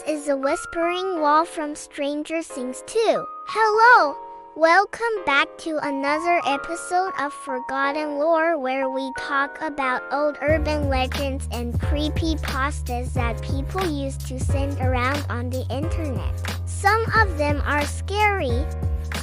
is a whispering wall from Stranger Things 2. Hello! Welcome back to another episode of Forgotten Lore, where we talk about old urban legends and creepypastas that people used to send around on the internet. Some of them are scary,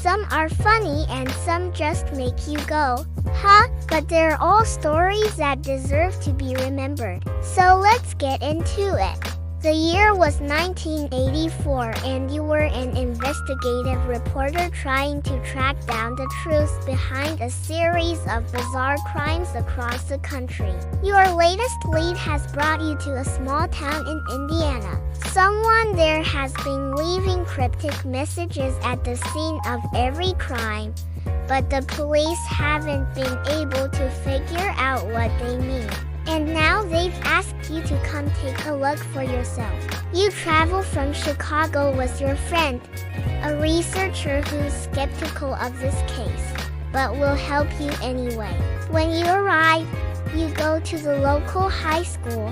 some are funny, and some just make you go, huh? But they're all stories that deserve to be remembered. So let's get into it. The year was 1984, and you were an investigative reporter trying to track down the truth behind a series of bizarre crimes across the country. Your latest lead has brought you to a small town in Indiana. Someone there has been leaving cryptic messages at the scene of every crime, but the police haven't been able to figure out what they mean. And now they've asked you to come take a look for yourself. You travel from Chicago with your friend, a researcher who's skeptical of this case, but will help you anyway. When you arrive, you go to the local high school,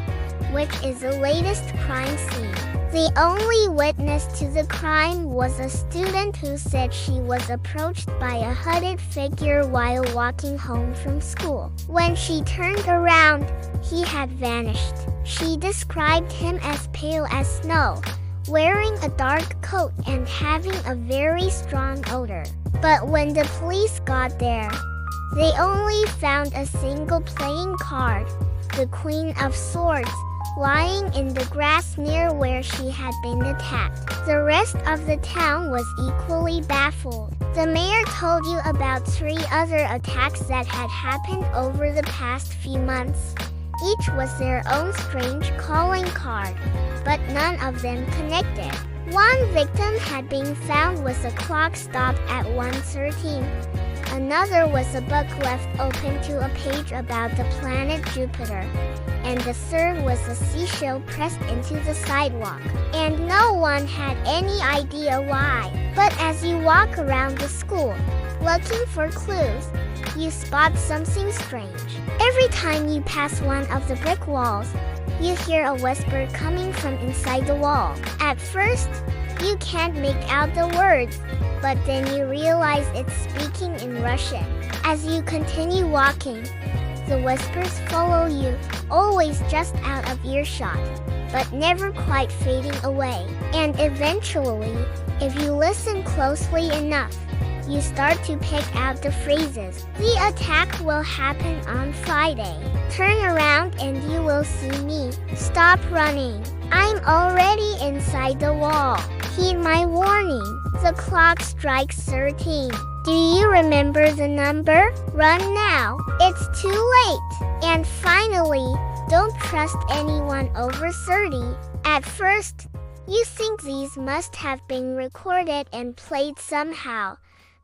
which is the latest crime scene. The only witness to the crime was a student who said she was approached by a hooded figure while walking home from school. When she turned around, he had vanished. She described him as pale as snow, wearing a dark coat and having a very strong odor. But when the police got there, they only found a single playing card, the Queen of Swords, lying in the grass near where she had been attacked. The rest of the town was equally baffled. The mayor told you about 3 other attacks that had happened over the past few months. Each was their own strange calling card, but none of them connected. One victim had been found with a clock stopped at 1:13. Another was a book left open to a page about the planet Jupiter. And the third was a seashell pressed into the sidewalk. And no one had any idea why. But as you walk around the school, looking for clues, you spot something strange. Every time you pass one of the brick walls, you hear a whisper coming from inside the wall. At first, you can't make out the words, but then you realize it's speaking in Russian. As you continue walking, the whispers follow you, always just out of earshot, but never quite fading away. And eventually, if you listen closely enough, you start to pick out the phrases. The attack will happen on Friday. Turn around and you will see me. Stop running. I'm already inside the wall. Heed my warning. The clock strikes 13. Do you remember the number? Run now. It's too late. And finally, don't trust anyone over 30. At first, you think these must have been recorded and played somehow,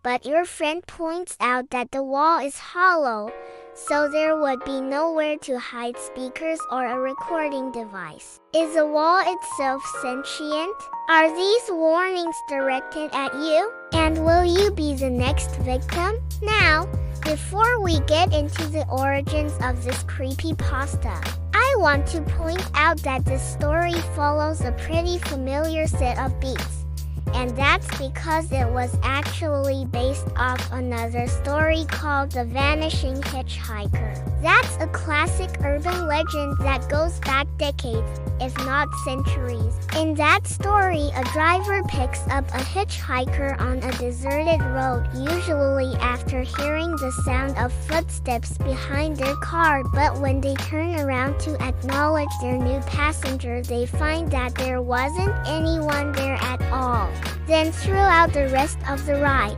but your friend points out that the wall is hollow, so there would be nowhere to hide speakers or a recording device. Is the wall itself sentient? Are these warnings directed at you? And will you be the next victim? Now, before we get into the origins of this creepypasta, I want to point out that this story follows a pretty familiar set of beats. And that's because it was actually based off another story called The Vanishing Hitchhiker. That's a classic urban legend that goes back decades, if not centuries. In that story, a driver picks up a hitchhiker on a deserted road, usually after hearing the sound of footsteps behind their car, but when they turn around to acknowledge their new passenger, they find that there wasn't anyone there at all. Then throughout the rest of the ride,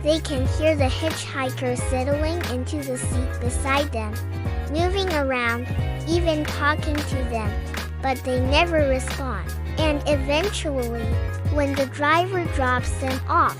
they can hear the hitchhiker settling into the seat beside them, moving around, even talking to them, but they never respond. And eventually, when the driver drops them off,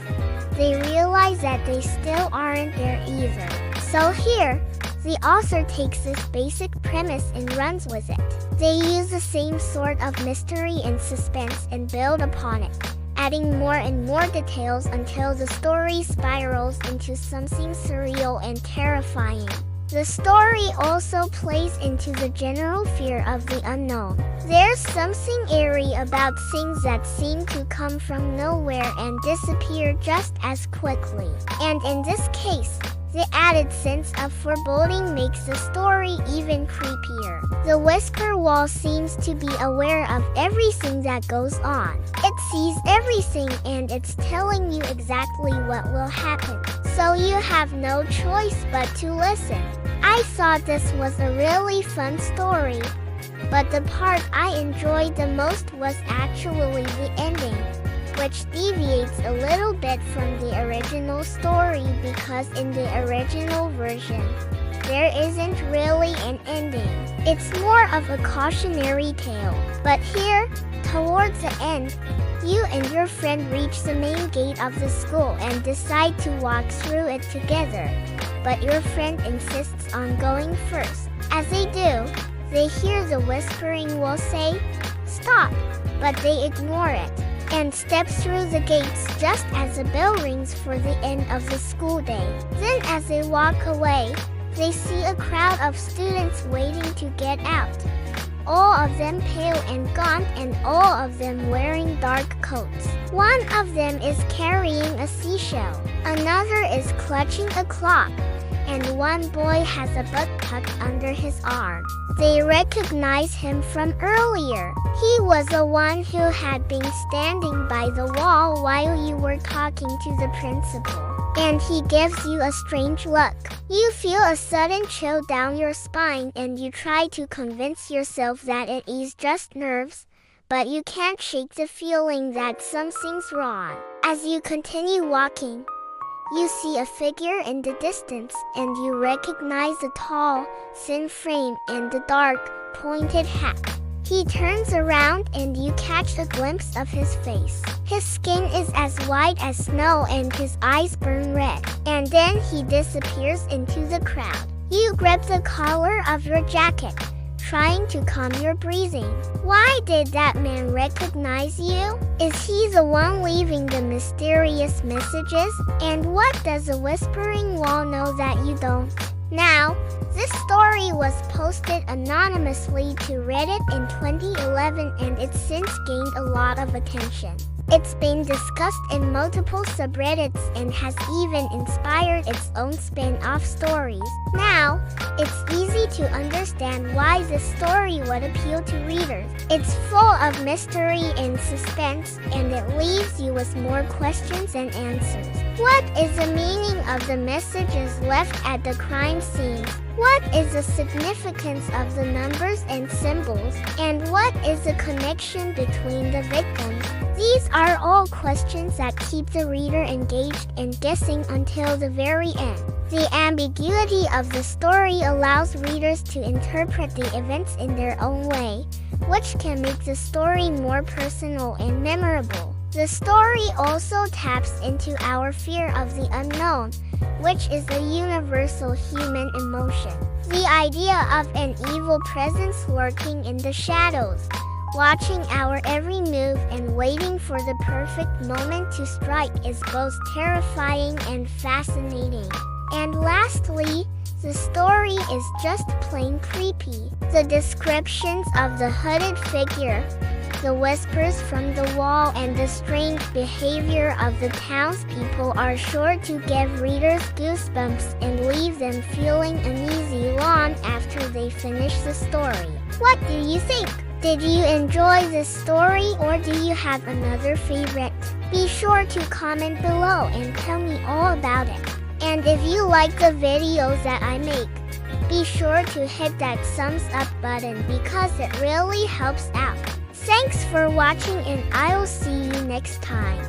they realize that they still aren't there either. So here, the author takes this basic premise and runs with it. They use the same sort of mystery and suspense and build upon it, adding more and more details until the story spirals into something surreal and terrifying. The story also plays into the general fear of the unknown. There's something eerie about things that seem to come from nowhere and disappear just as quickly. And in this case, the added sense of foreboding makes the story even creepier. The Whisper Wall seems to be aware of everything that goes on. It sees everything and it's telling you exactly what will happen. So you have no choice but to listen. I thought this was a really fun story, but the part I enjoyed the most was actually the ending, which deviates a little bit from the original story because in the original version, there isn't really an ending. It's more of a cautionary tale. But here, towards the end, you and your friend reach the main gate of the school and decide to walk through it together. But your friend insists on going first. As they do, they hear the whispering wall say, "Stop," but they ignore it and step through the gates just as the bell rings for the end of the school day. Then as they walk away, they see a crowd of students waiting to get out. All of them pale and gaunt and all of them wearing dark coats. One of them is carrying a seashell, another is clutching a clock, and one boy has a book tucked under his arm. They recognize him from earlier. He was the one who had been standing by the wall while you were talking to the principal. And he gives you a strange look. You feel a sudden chill down your spine and you try to convince yourself that it is just nerves, but you can't shake the feeling that something's wrong. As you continue walking, you see a figure in the distance and you recognize the tall, thin frame and the dark, pointed hat. He turns around and you catch a glimpse of his face. His skin is as white as snow and his eyes burn red. And then he disappears into the crowd. You grab the collar of your jacket, trying to calm your breathing. Why did that man recognize you? Is he the one leaving the mysterious messages? And what does the whispering wall know that you don't? Now, this story was posted anonymously to Reddit in 2011 and it's since gained a lot of attention. It's been discussed in multiple subreddits and has even inspired its own spin-off stories. Now, it's easy to understand why this story would appeal to readers. It's full of mystery and suspense, and it leaves you with more questions than answers. What is the meaning of the messages left at the crime scene? What is the significance of the numbers and symbols? And what is the connection between the victims? These are all questions that keep the reader engaged and guessing until the very end. The ambiguity of the story allows readers to interpret the events in their own way, which can make the story more personal and memorable. The story also taps into our fear of the unknown, which is a universal human emotion. The idea of an evil presence lurking in the shadows, watching our every move and waiting for the perfect moment to strike is both terrifying and fascinating. And lastly, the story is just plain creepy. The descriptions of the hooded figure, the whispers from the wall, and the strange behavior of the townspeople are sure to give readers goosebumps and leave them feeling uneasy long after they finish the story. What do you think? Did you enjoy this story or do you have another favorite? Be sure to comment below and tell me all about it. And if you like the videos that I make, be sure to hit that thumbs up button because it really helps out. Thanks for watching and I'll see you next time.